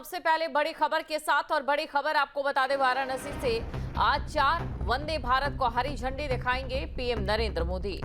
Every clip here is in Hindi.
सबसे पहले बड़ी खबर के साथ, और बड़ी खबर आपको बता दें वाराणसी से। आज 4 वंदे भारत को हरी झंडी दिखाएंगे पीएम नरेंद्र मोदी।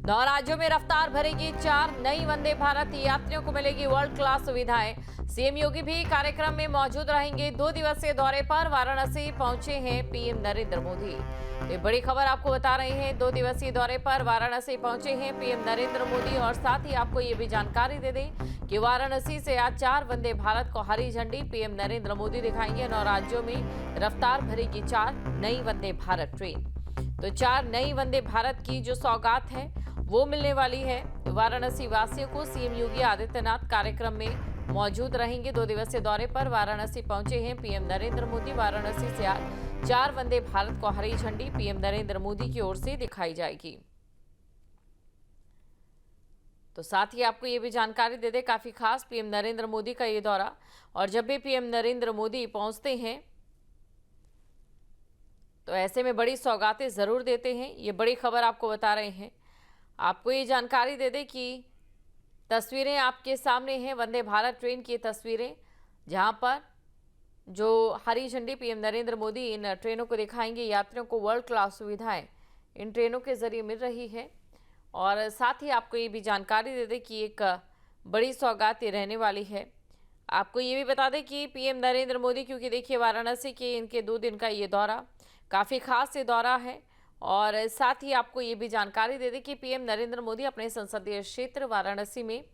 9 राज्यों में रफ्तार भरेगी 4 नई वंदे भारत, यात्रियों को मिलेगी वर्ल्ड क्लास सुविधाएं। सीएम योगी भी कार्यक्रम में मौजूद रहेंगे। 2 दिवसीय दौरे पर वाराणसी पहुंचे हैं पीएम नरेंद्र मोदी। ये बड़ी खबर आपको बता रहे हैं, 2 दिवसीय दौरे पर वाराणसी पहुंचे हैं पीएम नरेंद्र मोदी। और साथ ही आपको ये भी जानकारी दे दें कि वाराणसी से आज 4 वंदे भारत को हरी झंडी पीएम नरेंद्र मोदी दिखाएंगे। 9 राज्यों में रफ्तार भरेगी 4 नई वंदे भारत ट्रेन। तो 4 नई वंदे भारत की जो सौगात है वो मिलने वाली है वाराणसी वासियों को। सीएम योगी आदित्यनाथ कार्यक्रम में मौजूद रहेंगे। 2 दिवसीय दौरे पर वाराणसी पहुंचे हैं पीएम नरेंद्र मोदी। वाराणसी से आज 4 वंदे भारत को हरी झंडी पीएम नरेंद्र मोदी की ओर से दिखाई जाएगी। तो साथ ही आपको ये भी जानकारी दे दें, काफी खास पीएम नरेंद्र मोदी का ये दौरा, और जब भी पीएम नरेंद्र मोदी पहुंचते हैं तो ऐसे में बड़ी सौगातें जरूर देते हैं। ये बड़ी खबर आपको बता रहे हैं। आपको ये जानकारी दे दें कि तस्वीरें आपके सामने हैं, वंदे भारत ट्रेन की तस्वीरें, जहां पर जो हरी झंडी पीएम नरेंद्र मोदी इन ट्रेनों को दिखाएंगे। यात्रियों को वर्ल्ड क्लास सुविधाएं इन ट्रेनों के जरिए मिल रही है। और साथ ही आपको ये भी जानकारी दे दें कि एक बड़ी सौगात ये रहने वाली है। आपको ये भी बता दें कि पीएम नरेंद्र मोदी, क्योंकि देखिए वाराणसी के इनके 2 दिन का ये दौरा काफ़ी खास ये दौरा है। और साथ ही आपको ये भी जानकारी दे दें कि पीएम नरेंद्र मोदी अपने संसदीय क्षेत्र वाराणसी में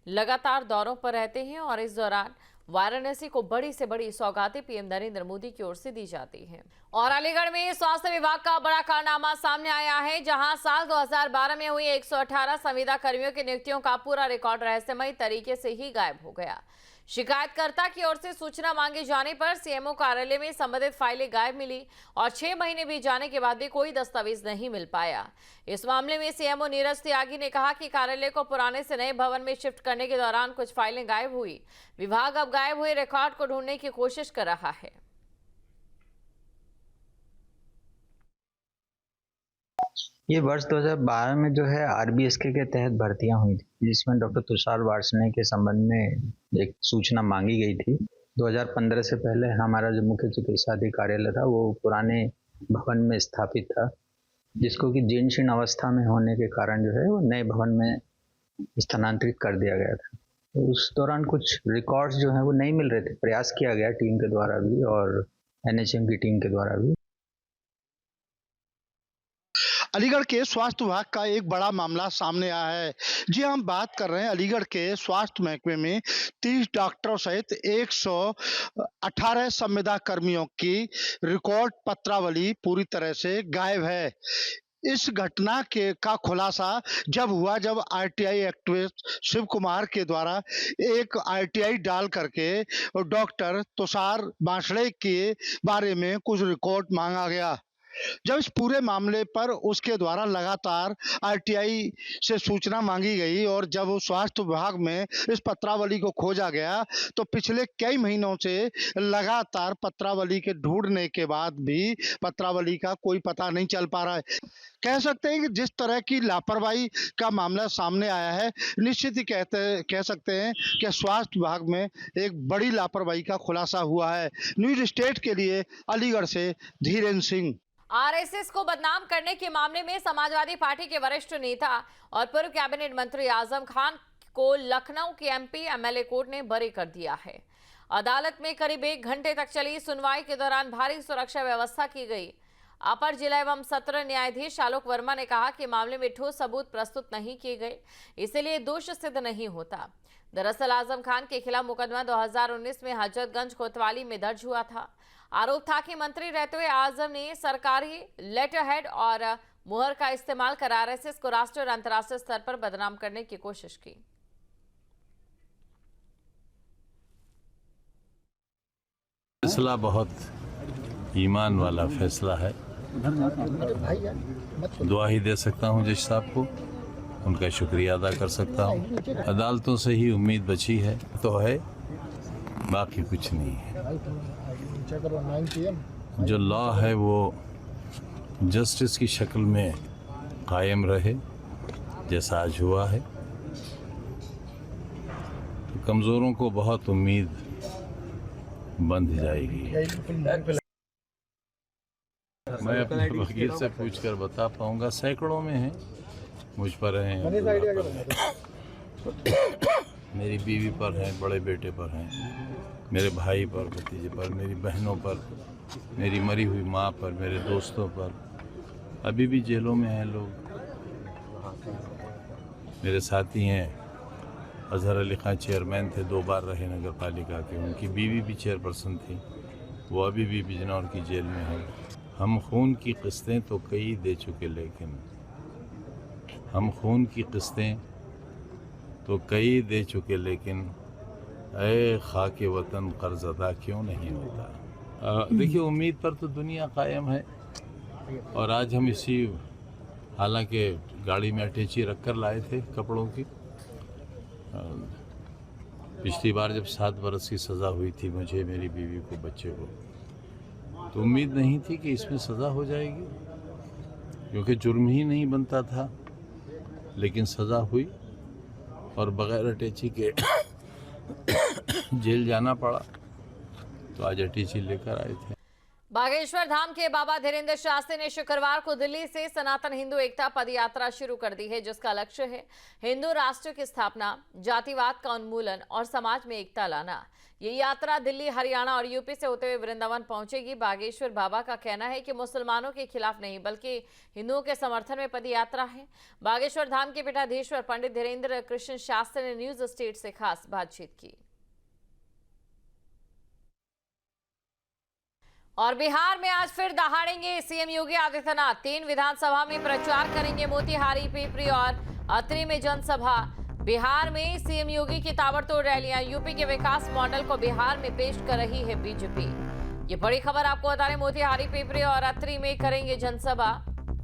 लगातार दौरों पर रहते हैं, और इस दौरान वाराणसी को बड़ी से बड़ी सौगातें पीएम नरेंद्र मोदी की ओर से दी जाती हैं। और अलीगढ़ में स्वास्थ्य विभाग का बड़ा कारनामा सामने आया है, जहां साल 2012 में हुई 118 संविदा कर्मियों की नियुक्तियों का पूरा रिकॉर्ड रहस्यमयी तरीके से ही गायब हो गया। शिकायतकर्ता की ओर से सूचना मांगे जाने पर सीएमओ कार्यालय में संबंधित फाइलें गायब मिली, और 6 महीने बीत जाने के बाद भी कोई दस्तावेज नहीं मिल पाया। इस मामले में सीएमओ नीरज त्यागी ने कहा कि कार्यालय को पुराने से नए भवन में शिफ्ट करने के दौरान कुछ फाइलें गायब हुई। विभाग अब गायब हुए रिकॉर्ड को ढूंढने की कोशिश कर रहा है। ये वर्ष 2012 में जो है आरबीएसके के तहत भर्तियां हुई थी, जिसमें डॉक्टर तुषार वार्ष्णेय के संबंध में एक सूचना मांगी गई थी। 2015 से पहले हमारा जो मुख्य चिकित्सा अधिकारियालय था वो पुराने भवन में स्थापित था, जिसको कि जीर्ण शीर्ण अवस्था में होने के कारण जो है वो नए भवन में स्थानांतरित कर दिया गया था। तो उस दौरान कुछ रिकॉर्ड्स जो है वो नहीं मिल रहे थे। प्रयास किया गया टीम के द्वारा भी और एनएचएम की टीम के द्वारा भी। अलीगढ़ के स्वास्थ्य विभाग का एक बड़ा मामला सामने आया है। जी हम बात कर रहे हैं अलीगढ़ के स्वास्थ्य महकमे में 30 डॉक्टरों सहित 118 संविदा कर्मियों की रिकॉर्ड पत्रावली पूरी तरह से गायब है। इस घटना का खुलासा जब हुआ, जब आरटीआई एक्टिविस्ट शिव कुमार के द्वारा एक आरटीआई डाल करके डॉक्टर तुषार वार्ष्णेय के बारे में कुछ रिकॉर्ड मांगा गया। जब इस पूरे मामले पर उसके द्वारा लगातार आरटीआई से सूचना मांगी गई, और जब स्वास्थ्य विभाग में इस पत्रावली को खोजा गया, तो पिछले कई महीनों से लगातार पत्रावली के ढूंढने के बाद भी पत्रावली का कोई पता नहीं चल पा रहा है। कह सकते हैं कि जिस तरह की लापरवाही का मामला सामने आया है, निश्चित ही कह सकते हैं कि स्वास्थ्य विभाग में एक बड़ी लापरवाही का खुलासा हुआ है। न्यूज स्टेट के लिए अलीगढ़ से धीरेन्द्र सिंह। आरएसएस को बदनाम करने के मामले में समाजवादी पार्टी के वरिष्ठ नेता और पूर्व कैबिनेट मंत्री आजम खान को लखनऊ के एमपी एमएलए कोर्ट ने बरी कर दिया है। अदालत में करीब 1 घंटे तक चली सुनवाई के दौरान भारी सुरक्षा व्यवस्था की गई। अपर जिला एवं सत्र न्यायाधीश आलोक वर्मा ने कहा कि मामले में ठोस सबूत प्रस्तुत नहीं किए गए, इसलिए दोष सिद्ध नहीं होता। दरअसल आजम खान के खिलाफ मुकदमा 2019 में हजरतगंज कोतवाली में दर्ज हुआ था। आरोप था कि मंत्री रहते हुए आजम ने सरकारी लेटर हेड और मुहर का इस्तेमाल कर आरएसएस को राष्ट्रीय और अंतर्राष्ट्रीय स्तर पर बदनाम करने की कोशिश की। फैसला बहुत ईमान वाला फैसला है। दुआ ही दे सकता हूं जज साहब को, उनका शुक्रिया अदा कर सकता हूं। अदालतों से ही उम्मीद बची है तो है, बाकी कुछ नहीं है। जो लॉ है वो जस्टिस की शक्ल में कायम रहे, जैसा आज हुआ है। तो कमज़ोरों को बहुत उम्मीद बंध जाएगी। मैं अपने वकील से पूछकर बता पाऊंगा, सैकड़ों में है, मुझ पर हैं, मेरी बीवी पर हैं, बड़े बेटे पर हैं, मेरे भाई पर, भतीजे पर, मेरी बहनों पर, मेरी मरी हुई माँ पर, मेरे दोस्तों पर। अभी भी जेलों में हैं लोग। मेरे साथी हैं, अजहर अली खान चेयरमैन थे, 2 बार रहे नगर पालिका के, उनकी बीवी भी चेयरपर्सन थी, वो अभी भी बिजनौर की जेल में है। हम खून की किस्तें तो कई दे चुके, लेकिन हम खून की किस्तें तो कई दे चुके, लेकिन ऐ खाके वतन कर्ज अदा क्यों नहीं होता। देखिए, उम्मीद पर तो दुनिया कायम है, और आज हम इसी, हालांकि गाड़ी में अटैची रख कर लाए थे कपड़ों की। पिछली बार जब 7 बरस की सज़ा हुई थी मुझे, मेरी बीवी को, बच्चे को, तो उम्मीद नहीं थी कि इसमें सज़ा हो जाएगी, क्योंकि जुर्म ही नहीं बनता था, लेकिन सज़ा हुई और बगैर अटैची के जेल जाना पड़ा। तो आज अटैची लेकर आए थे। बागेश्वर धाम के बाबा धीरेन्द्र शास्त्री ने शुक्रवार को दिल्ली से सनातन हिंदू एकता पद यात्रा शुरू कर दी है, जिसका लक्ष्य है हिंदू राष्ट्र की स्थापना, जातिवाद का उन्मूलन और समाज में एकता लाना। ये यात्रा दिल्ली, हरियाणा और यूपी से होते हुए वृंदावन पहुंचेगी। बागेश्वर बाबा का कहना है कि मुसलमानों के खिलाफ नहीं, बल्कि हिंदुओं के समर्थन में पद यात्रा है। बागेश्वर धाम के पीठाधीश्वर पंडित धीरेन्द्र कृष्ण शास्त्री ने न्यूज स्टेट से खास बातचीत की। और बिहार में आज फिर दहाड़ेंगे सीएम योगी आदित्यनाथ। 3 विधानसभा में प्रचार करेंगे। मोतिहारी, पिपरी और अतरी में जनसभा। बिहार में सीएम योगी की ताबड़तोड़ रैलियां। यूपी के विकास मॉडल को बिहार में पेश कर रही है बीजेपी। ये बड़ी खबर आपको बता रहे, मोतिहारी, पिपरी और अतरी में करेंगे जनसभा,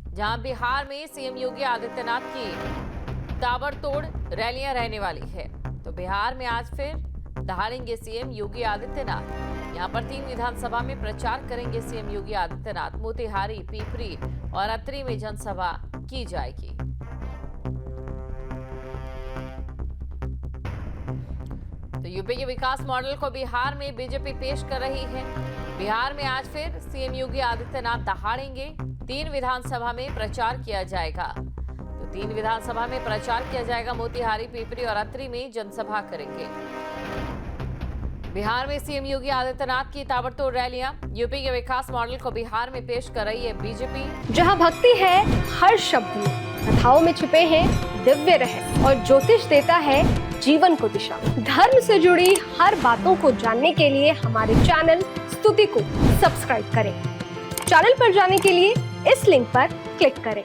जहां बिहार में सीएम योगी आदित्यनाथ की ताबड़तोड़ रैलियां रहने वाली है। तो बिहार में आज फिर दहाड़ेंगे सीएम योगी आदित्यनाथ। यहां पर 3 विधानसभा में प्रचार करेंगे सीएम योगी आदित्यनाथ। मोतिहारी, पिपरी और अतरी में जनसभा की जाएगी। तो यूपी के विकास मॉडल को बिहार में बीजेपी पेश कर रही है। बिहार में आज फिर सीएम योगी आदित्यनाथ दहाड़ेंगे। 3 विधानसभा में प्रचार किया जाएगा। तो 3 विधानसभा में प्रचार किया जाएगा। मोतिहारी, पिपरी और अतरी में जनसभा करेंगे। बिहार में सीएम योगी आदित्यनाथ की ताबड़तोड़ रैलियां। यूपी के विकास मॉडल को बिहार में पेश कर रही है बीजेपी। जहां भक्ति है हर शब्द में, कथाओं में छिपे हैं दिव्य रहस्य और ज्योतिष देता है जीवन को दिशा। धर्म से जुड़ी हर बातों को जानने के लिए हमारे चैनल स्तुति को सब्सक्राइब करें। चैनल पर जाने के लिए इस लिंक पर क्लिक करें।